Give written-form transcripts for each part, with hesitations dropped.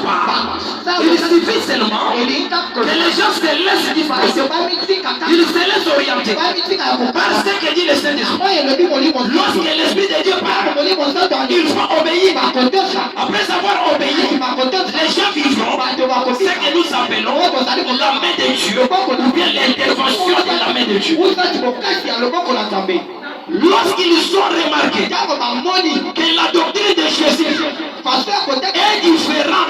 pas. Il suffit seulement que les gens se laissent différencier. Ils se laissent orienter. Parce que dit le Saint-Esprit. Lorsque l'Esprit de Dieu parle, il faut obéir. Après avoir obéi, les gens vivront ce que nous appelons la main de Dieu, ou bien l'intervention de la main de Dieu. Lorsqu'ils ont remarqué que la doctrine de Jésus est différente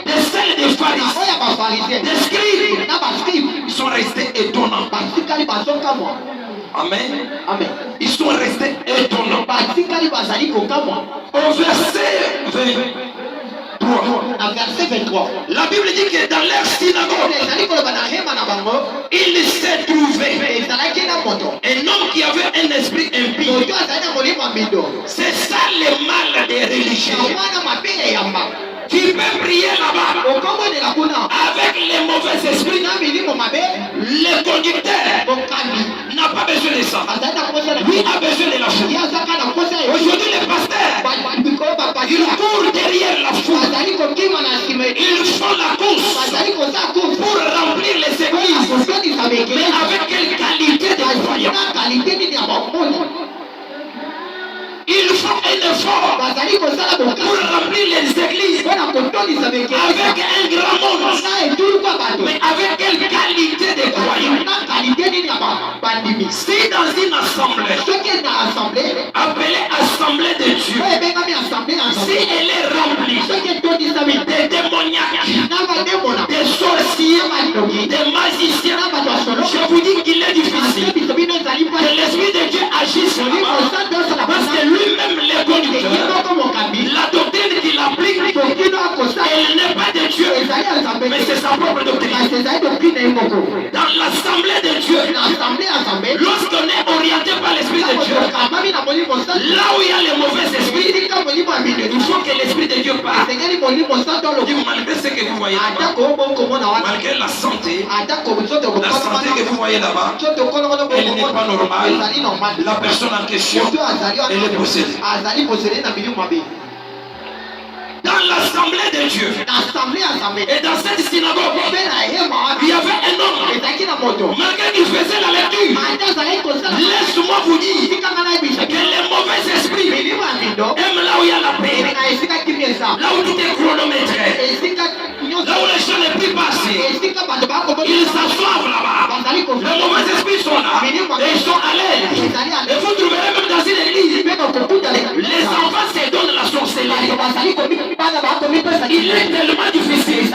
de celle des pharisiens, des scribes, ils sont restés étonnants. Amen. Ils sont restés étonnants. Au verset 23. La Bible dit que dans leur synagogue, il s'est trouvé un homme qui avait un esprit impie. C'est ça le mal des religieux. Tu peux prier là-bas avec les mauvais esprits. Le conducteur n'a pas besoin de ça. Lui a besoin de la foule. Aujourd'hui, le pasteur, il court derrière la foule. Ils font la course pour remplir les églises. Mais avec quelle qualité de croyants? Ils font un effort pour remplir les églises avec un grand monde. Mais avec quelle qualité de croyants? Si dans une assemblée appelée assemblée de Dieu, si elle est remplie des démoniaques, des sorciers, des magiciens, je vous dis qu'il est difficile que l'Esprit de Dieu agisse parce que lui-même les conducteurs, la doctrine qu'il applique, elle n'est pas de Dieu, mais c'est sa propre doctrine. Dans l'assemblée de Dieu, lorsqu'on est orienté par l'Esprit de Dieu, là où il y a les mauvais esprits, il faut que l'Esprit de Dieu parle. Malgré ce que vous voyez là-bas, malgré la santé que vous voyez là-bas, elle n'est pas normale. La personne en question, elle est possédée. Dans l'assemblée de Dieu, et dans cette synagogue, il y avait un homme, malgré qu'il faisait la lecture. Laisse-moi vous dire que les mauvais esprits aiment là où il y a la paix, là où tout est chronométré, là où les gens ne peuvent passer. Ils s'assoivent là-bas. Les mauvais esprits sont là et ils sont à l'aise. Et vous trouverez même dans une église, les enfants se donnent la sorcellerie. Il est tellement difficile de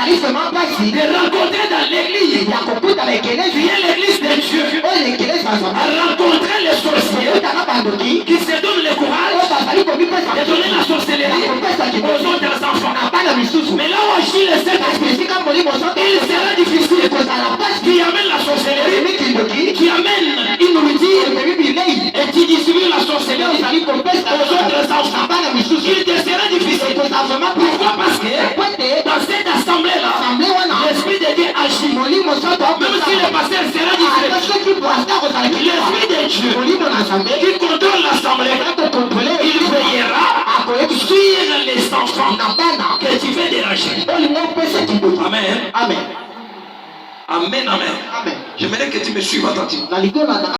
rencontrer dans l'église qui est l'église de Dieu, à rencontrer les sorciers qui se donnent le courage de donner la sorcellerie aux autres enfants. Mais là où agit le Saint-Esprit, il sera difficile qui amène la sorcellerie, qui amène une nourriture et qui distribue la sorcellerie aux autres enfants. Il te sera difficile. Pourquoi? Parce que dans cette assemblée-là, l'Esprit de Dieu agit. Même si le pasteur sera différent, l'Esprit de Dieu qui contrôle l'assemblée, il veillera sur les enfants que tu veux déranger. Amen. Amen. Amen. J'aimerais que tu me suives attentivement.